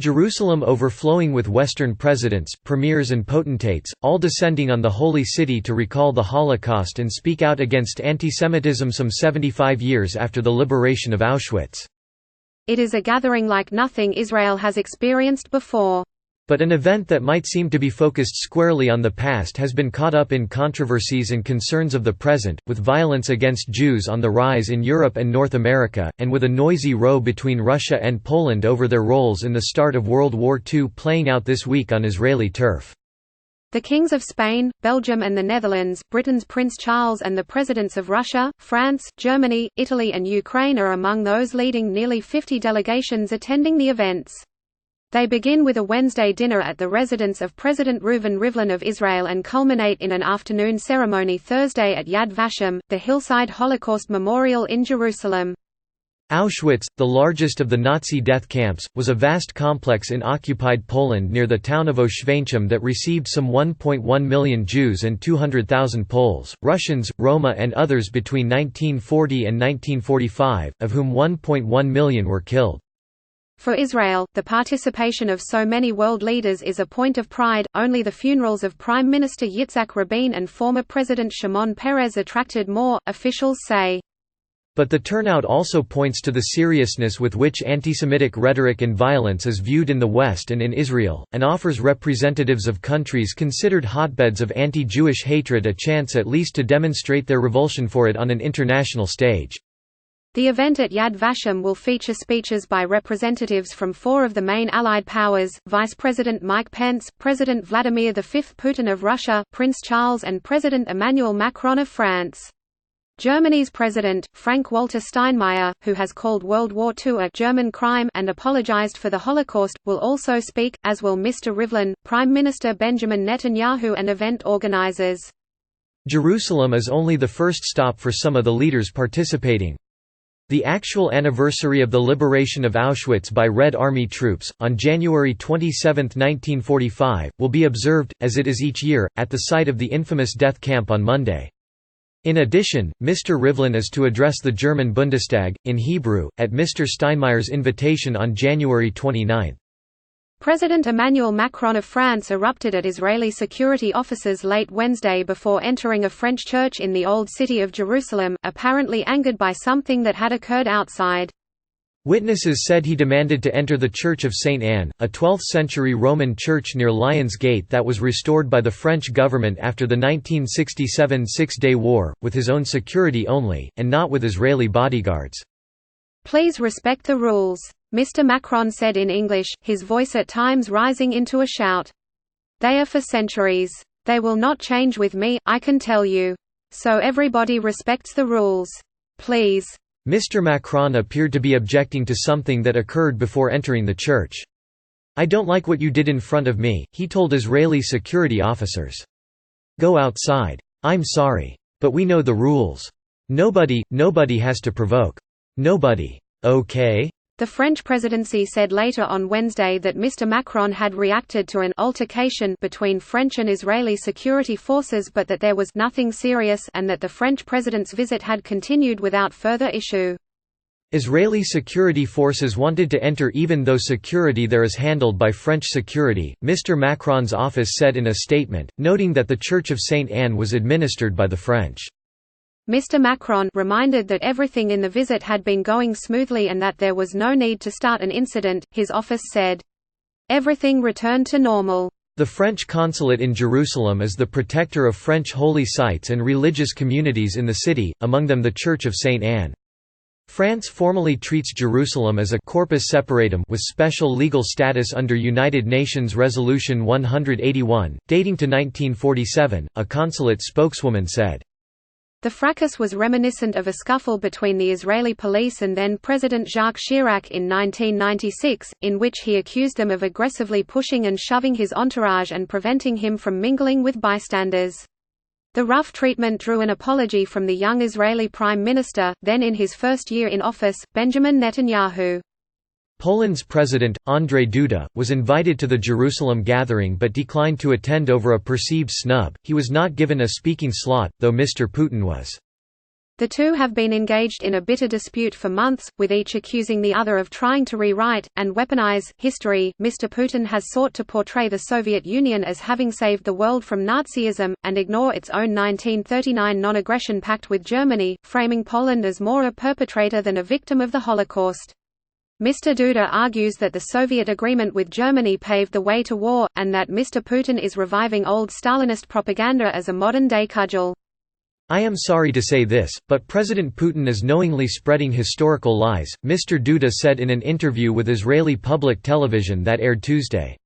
Jerusalem overflowing with Western presidents, premiers and potentates, all descending on the Holy City to recall the Holocaust and speak out against anti-Semitism some 75 years after the liberation of Auschwitz. It is a gathering like nothing Israel has experienced before. But an event that might seem to be focused squarely on the past has been caught up in controversies and concerns of the present, with violence against Jews on the rise in Europe and North America, and with a noisy row between Russia and Poland over their roles in the start of World War II playing out this week on Israeli turf. The kings of Spain, Belgium and the Netherlands, Britain's Prince Charles and the presidents of Russia, France, Germany, Italy and Ukraine are among those leading nearly 50 delegations attending the events. They begin with a Wednesday dinner at the residence of President Reuven Rivlin of Israel and culminate in an afternoon ceremony Thursday at Yad Vashem, the hillside Holocaust memorial in Jerusalem. Auschwitz, the largest of the Nazi death camps, was a vast complex in occupied Poland near the town of Oświęcim that received some 1.1 million Jews and 200,000 Poles, Russians, Roma and others between 1940 and 1945, of whom 1.1 million were killed. For Israel, the participation of so many world leaders is a point of pride. Only the funerals of Prime Minister Yitzhak Rabin and former President Shimon Peres attracted more, officials say. But the turnout also points to the seriousness with which anti-Semitic rhetoric and violence is viewed in the West and in Israel, and offers representatives of countries considered hotbeds of anti-Jewish hatred a chance at least to demonstrate their revulsion for it on an international stage. The event at Yad Vashem will feature speeches by representatives from 4 of the main Allied powers, Vice President Mike Pence, President Vladimir V Putin of Russia, Prince Charles and President Emmanuel Macron of France. Germany's President, Frank-Walter Steinmeier, who has called World War II a «German crime» and apologized for the Holocaust, will also speak, as will Mr. Rivlin, Prime Minister Benjamin Netanyahu and event organizers. Jerusalem is only the first stop for some of the leaders participating. The actual anniversary of the liberation of Auschwitz by Red Army troops, on January 27, 1945, will be observed, as it is each year, at the site of the infamous death camp on Monday. In addition, Mr. Rivlin is to address the German Bundestag, in Hebrew, at Mr. Steinmeier's invitation on January 29. President Emmanuel Macron of France erupted at Israeli security officers late Wednesday before entering a French church in the Old City of Jerusalem, apparently angered by something that had occurred outside. Witnesses said he demanded to enter the Church of St. Anne, a 12th-century Roman church near Lions Gate that was restored by the French government after the 1967 Six-Day War, with his own security only, and not with Israeli bodyguards. "Please respect the rules," Mr. Macron said in English, his voice at times rising into a shout. "They are for centuries. They will not change with me, I can tell you. So everybody respects the rules. Please." Mr. Macron appeared to be objecting to something that occurred before entering the church. "I don't like what you did in front of me," he told Israeli security officers. "Go outside. I'm sorry. But we know the rules. Nobody has to provoke. Nobody. Okay?" The French presidency said later on Wednesday that Mr. Macron had reacted to an altercation between French and Israeli security forces but that there was nothing serious and that the French president's visit had continued without further issue. Israeli security forces wanted to enter even though security there is handled by French security, Mr. Macron's office said in a statement, noting that the Church of St. Anne was administered by the French. Mr. Macron reminded that everything in the visit had been going smoothly and that there was no need to start an incident, his office said. Everything returned to normal. The French consulate in Jerusalem is the protector of French holy sites and religious communities in the city, among them the Church of St. Anne. France formally treats Jerusalem as a corpus separatum with special legal status under United Nations Resolution 181, dating to 1947, a consulate spokeswoman said. The fracas was reminiscent of a scuffle between the Israeli police and then-President Jacques Chirac in 1996, in which he accused them of aggressively pushing and shoving his entourage and preventing him from mingling with bystanders. The rough treatment drew an apology from the young Israeli Prime Minister, then in his first year in office, Benjamin Netanyahu. Poland's president, Andrzej Duda, was invited to the Jerusalem gathering but declined to attend over a perceived snub. He was not given a speaking slot, though Mr. Putin was. The two have been engaged in a bitter dispute for months, with each accusing the other of trying to rewrite, and weaponize, history. Mr. Putin has sought to portray the Soviet Union as having saved the world from Nazism, and ignore its own 1939 non-aggression pact with Germany, framing Poland as more a perpetrator than a victim of the Holocaust. Mr. Duda argues that the Soviet agreement with Germany paved the way to war, and that Mr. Putin is reviving old Stalinist propaganda as a modern-day cudgel. I am sorry to say this, but President Putin is knowingly spreading historical lies, Mr. Duda said in an interview with Israeli public television that aired Tuesday.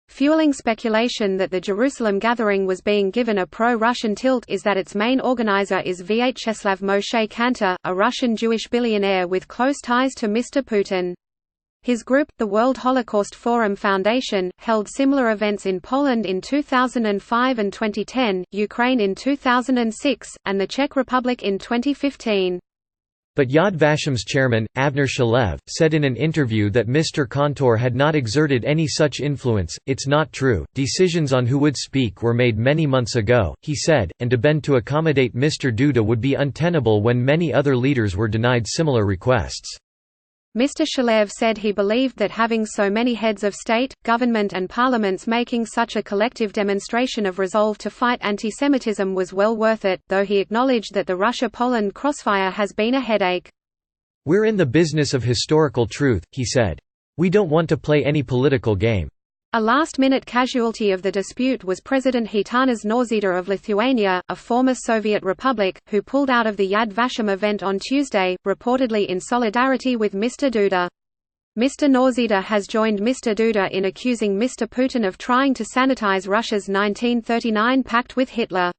Fueling speculation that the Jerusalem gathering was being given a pro-Russian tilt is that its main organizer is Vyacheslav Moshe Kantor, a Russian Jewish billionaire with close ties to Mr. Putin. His group, the World Holocaust Forum Foundation, held similar events in Poland in 2005 and 2010, Ukraine in 2006, and the Czech Republic in 2015. But Yad Vashem's chairman, Avner Shalev, said in an interview that Mr. Kantor had not exerted any such influence. It's not true. Decisions on who would speak were made many months ago, he said, and to bend to accommodate Mr. Duda would be untenable when many other leaders were denied similar requests. Mr. Shalev said he believed that having so many heads of state, government and parliaments making such a collective demonstration of resolve to fight anti-Semitism was well worth it, though he acknowledged that the Russia-Poland crossfire has been a headache. We're in the business of historical truth, he said. We don't want to play any political game. A last-minute casualty of the dispute was President Gitanas Nausėda of Lithuania, a former Soviet republic, who pulled out of the Yad Vashem event on Tuesday, reportedly in solidarity with Mr. Duda. Mr. Nausėda has joined Mr. Duda in accusing Mr. Putin of trying to sanitize Russia's 1939 pact with Hitler.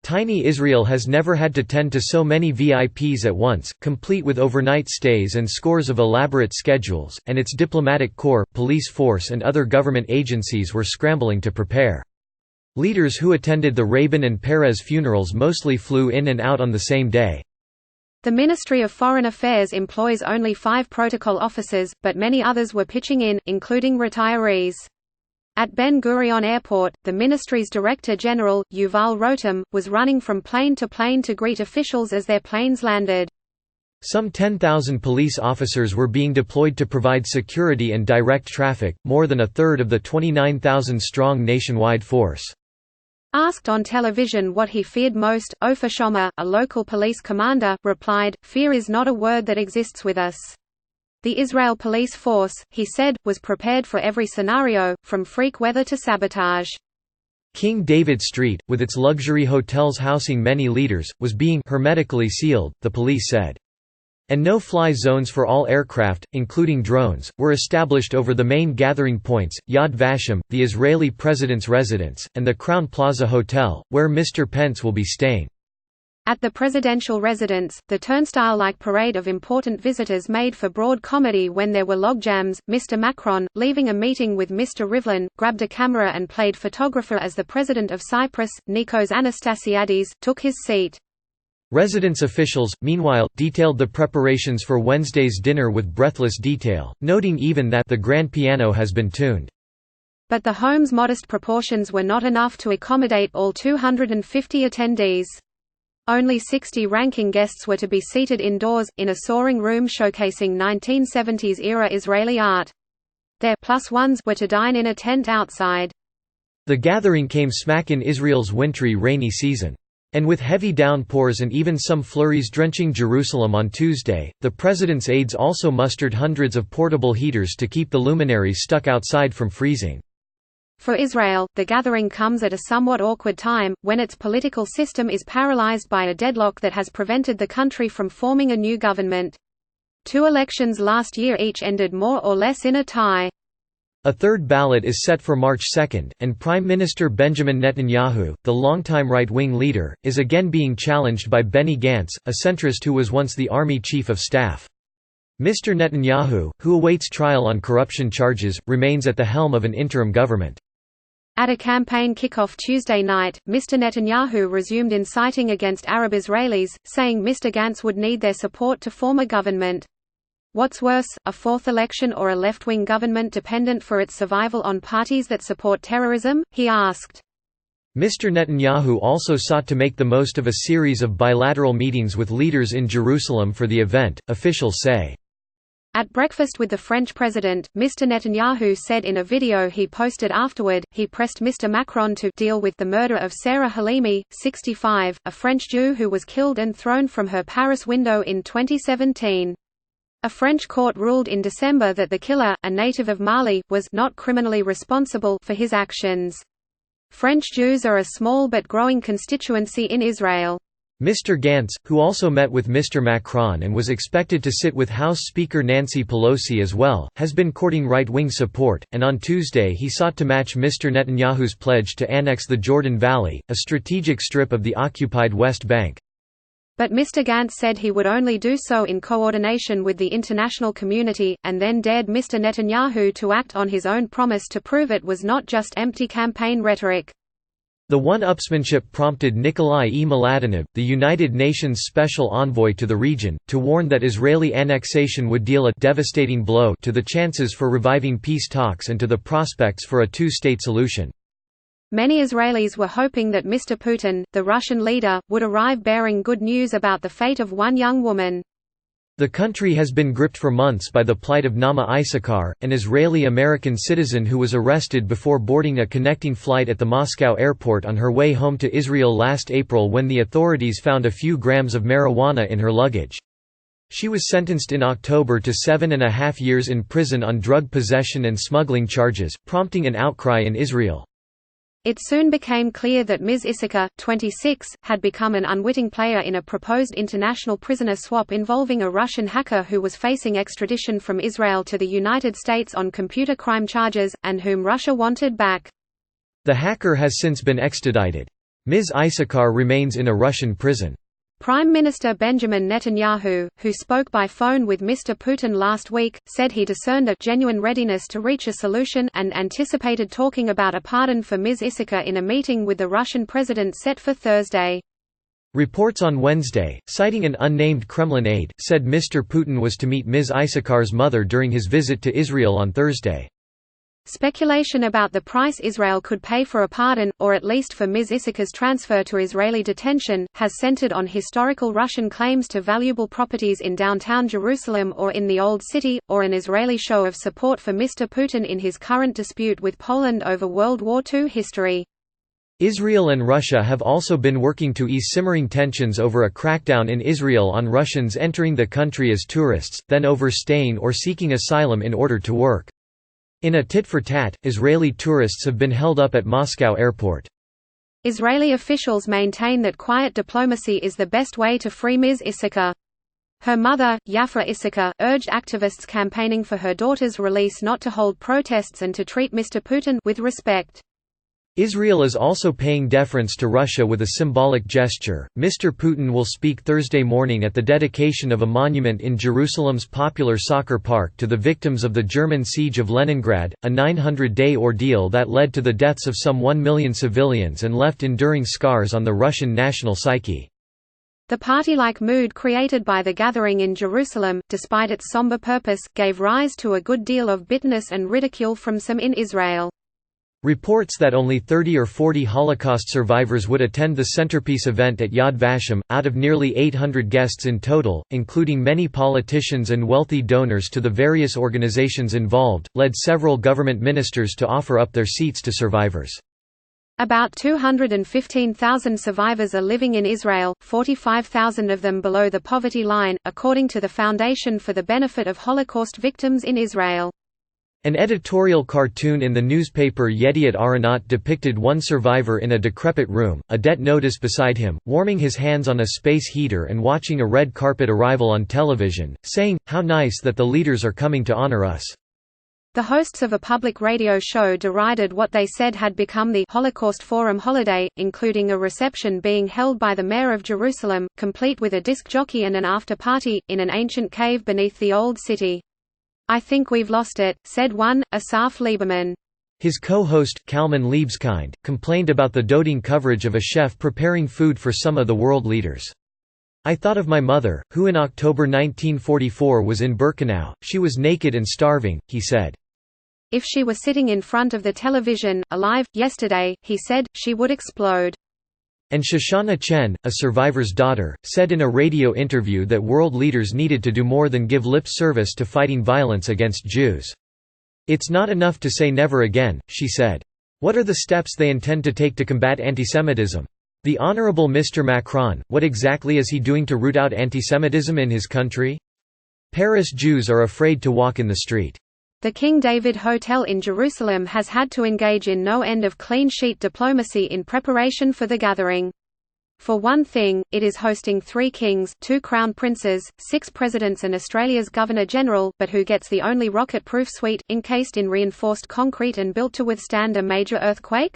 Tiny Israel has never had to tend to so many VIPs at once, complete with overnight stays and scores of elaborate schedules, and its diplomatic corps, police force and other government agencies were scrambling to prepare. Leaders who attended the Rabin and Peres funerals mostly flew in and out on the same day. The Ministry of Foreign Affairs employs only 5 protocol officers, but many others were pitching in, including retirees. At Ben Gurion Airport, the ministry's Director General, Yuval Rotem, was running from plane to greet officials as their planes landed. Some 10,000 police officers were being deployed to provide security and direct traffic, more than a third of the 29,000-strong nationwide force. Asked on television what he feared most, Ofer Shomer, a local police commander, replied, "Fear is not a word that exists with us." The Israel police force, he said, was prepared for every scenario, from freak weather to sabotage. King David Street, with its luxury hotels housing many leaders, was being hermetically sealed, the police said. And no-fly zones for all aircraft, including drones, were established over the main gathering points, Yad Vashem, the Israeli president's residence, and the Crown Plaza Hotel, where Mr. Pence will be staying. At the presidential residence, the turnstile-like parade of important visitors made for broad comedy when there were logjams. Mr. Macron, leaving a meeting with Mr. Rivlin, grabbed a camera and played photographer as the president of Cyprus, Nikos Anastasiades, took his seat. Residence officials, meanwhile, detailed the preparations for Wednesday's dinner with breathless detail, noting even that the grand piano has been tuned. But the home's modest proportions were not enough to accommodate all 250 attendees. Only 60 ranking guests were to be seated indoors, in a soaring room showcasing 1970s-era Israeli art. Their +1s were to dine in a tent outside. The gathering came smack in Israel's wintry rainy season. And with heavy downpours and even some flurries drenching Jerusalem on Tuesday, the president's aides also mustered hundreds of portable heaters to keep the luminaries stuck outside from freezing. For Israel, the gathering comes at a somewhat awkward time, when its political system is paralyzed by a deadlock that has prevented the country from forming a new government. 2 elections last year each ended more or less in a tie. A third ballot is set for March 2, and Prime Minister Benjamin Netanyahu, the longtime right-wing leader, is again being challenged by Benny Gantz, a centrist who was once the army chief of staff. Mr. Netanyahu, who awaits trial on corruption charges, remains at the helm of an interim government. At a campaign kickoff Tuesday night, Mr. Netanyahu resumed inciting against Arab Israelis, saying Mr. Gantz would need their support to form a government. What's worse, a fourth election or a left-wing government dependent for its survival on parties that support terrorism? He asked. Mr. Netanyahu also sought to make the most of a series of bilateral meetings with leaders in Jerusalem for the event, officials say. At breakfast with the French president, Mr. Netanyahu said in a video he posted afterward, he pressed Mr. Macron to deal with the murder of Sarah Halimi, 65, a French Jew who was killed and thrown from her Paris window in 2017. A French court ruled in December that the killer, a native of Mali, was not criminally responsible for his actions. French Jews are a small but growing constituency in Israel. Mr. Gantz, who also met with Mr. Macron and was expected to sit with House Speaker Nancy Pelosi as well, has been courting right-wing support, and on Tuesday he sought to match Mr. Netanyahu's pledge to annex the Jordan Valley, a strategic strip of the occupied West Bank. But Mr. Gantz said he would only do so in coordination with the international community, and then dared Mr. Netanyahu to act on his own promise to prove it was not just empty campaign rhetoric. The one-upsmanship prompted Nikolai E. Mladenov, the United Nations Special Envoy to the region, to warn that Israeli annexation would deal a «devastating blow» to the chances for reviving peace talks and to the prospects for a two-state solution. Many Israelis were hoping that Mr. Putin, the Russian leader, would arrive bearing good news about the fate of one young woman. The country has been gripped for months by the plight of Nama Issacar, an Israeli-American citizen who was arrested before boarding a connecting flight at the Moscow airport on her way home to Israel last April when the authorities found a few grams of marijuana in her luggage. She was sentenced in October to 7.5 years in prison on drug possession and smuggling charges, prompting an outcry in Israel. It soon became clear that Ms. Issachar, 26, had become an unwitting player in a proposed international prisoner swap involving a Russian hacker who was facing extradition from Israel to the United States on computer crime charges, and whom Russia wanted back. The hacker has since been extradited. Ms. Issacar remains in a Russian prison. Prime Minister Benjamin Netanyahu, who spoke by phone with Mr. Putin last week, said he discerned a genuine readiness to reach a solution and anticipated talking about a pardon for Ms. Issachar in a meeting with the Russian president set for Thursday. Reports on Wednesday, citing an unnamed Kremlin aide, said Mr. Putin was to meet Ms. Issacar's mother during his visit to Israel on Thursday. Speculation about the price Israel could pay for a pardon, or at least for Ms. Issachar's transfer to Israeli detention, has centered on historical Russian claims to valuable properties in downtown Jerusalem or in the Old City, or an Israeli show of support for Mr. Putin in his current dispute with Poland over World War II history. Israel and Russia have also been working to ease simmering tensions over a crackdown in Israel on Russians entering the country as tourists, then overstaying or seeking asylum in order to work. In a tit-for-tat, Israeli tourists have been held up at Moscow airport. Israeli officials maintain that quiet diplomacy is the best way to free Ms. Issachar. Her mother, Yafra Issachar, urged activists campaigning for her daughter's release not to hold protests and to treat Mr. Putin with respect. Israel is also paying deference to Russia with a symbolic gesture. Mr. Putin will speak Thursday morning at the dedication of a monument in Jerusalem's popular soccer park to the victims of the German siege of Leningrad, a 900-day ordeal that led to the deaths of some 1 million civilians and left enduring scars on the Russian national psyche. The party-like mood created by the gathering in Jerusalem, despite its somber purpose, gave rise to a good deal of bitterness and ridicule from some in Israel. Reports that only 30 or 40 Holocaust survivors would attend the centerpiece event at Yad Vashem, out of nearly 800 guests in total, including many politicians and wealthy donors to the various organizations involved, led several government ministers to offer up their seats to survivors. About 215,000 survivors are living in Israel, 45,000 of them below the poverty line, according to the Foundation for the Benefit of Holocaust Victims in Israel. An editorial cartoon in the newspaper Yediot Aharonot depicted one survivor in a decrepit room, a debt notice beside him, warming his hands on a space heater and watching a red carpet arrival on television, saying, "How nice that the leaders are coming to honor us." The hosts of a public radio show derided what they said had become the Holocaust Forum holiday, including a reception being held by the mayor of Jerusalem, complete with a disc jockey and an after-party, in an ancient cave beneath the Old City. "I think we've lost it," said one, Asaf Lieberman. His co-host, Kalman Libeskind, complained about the doting coverage of a chef preparing food for some of the world leaders. "I thought of my mother, who in October 1944 was in Birkenau. She was naked and starving," he said. If she were sitting in front of the television, alive, yesterday, he said, she would explode. And Shoshana Chen, a survivor's daughter, said in a radio interview that world leaders needed to do more than give lip service to fighting violence against Jews. "It's not enough to say never again," she said. What are the steps they intend to take to combat antisemitism? The Honorable Mr. Macron, what exactly is he doing to root out antisemitism in his country? Paris Jews are afraid to walk in the street. The King David Hotel in Jerusalem has had to engage in no end of clean sheet diplomacy in preparation for the gathering. For one thing, it is hosting 3 kings, 2 crown princes, 6 presidents and Australia's Governor-General, but who gets the only rocket-proof suite, encased in reinforced concrete and built to withstand a major earthquake?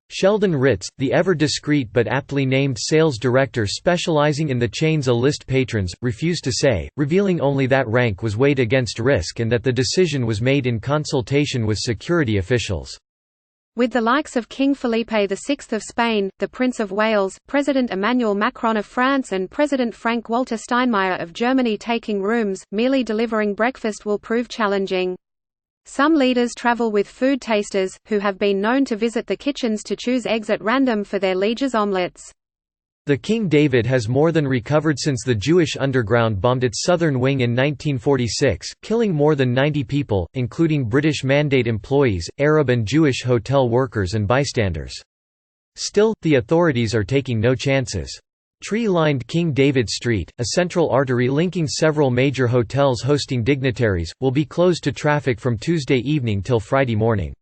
Sheldon Ritz, the ever-discreet but aptly named sales director specializing in the chain's A-list patrons, refused to say, revealing only that rank was weighed against risk and that the decision was made in consultation with security officials. With the likes of King Felipe VI of Spain, the Prince of Wales, President Emmanuel Macron of France and President Frank-Walter Steinmeier of Germany taking rooms, merely delivering breakfast will prove challenging. Some leaders travel with food tasters, who have been known to visit the kitchens to choose eggs at random for their liege's omelettes. The King David has more than recovered since the Jewish underground bombed its southern wing in 1946, killing more than 90 people, including British Mandate employees, Arab and Jewish hotel workers and bystanders. Still, the authorities are taking no chances. Tree-lined King David Street, a central artery linking several major hotels hosting dignitaries, will be closed to traffic from Tuesday evening till Friday morning.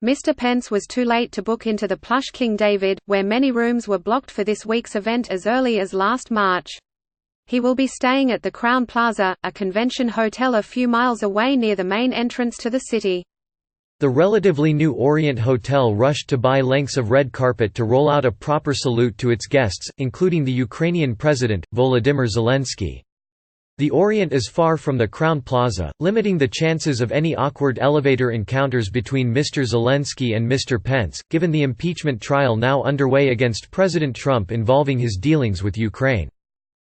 Mr. Pence was too late to book into the plush King David, where many rooms were blocked for this week's event as early as last March. He will be staying at the Crowne Plaza, a convention hotel a few miles away near the main entrance to the city. The relatively new Orient Hotel rushed to buy lengths of red carpet to roll out a proper salute to its guests, including the Ukrainian President, Volodymyr Zelensky. The Orient is far from the Crowne Plaza, limiting the chances of any awkward elevator encounters between Mr. Zelensky and Mr. Pence, given the impeachment trial now underway against President Trump involving his dealings with Ukraine.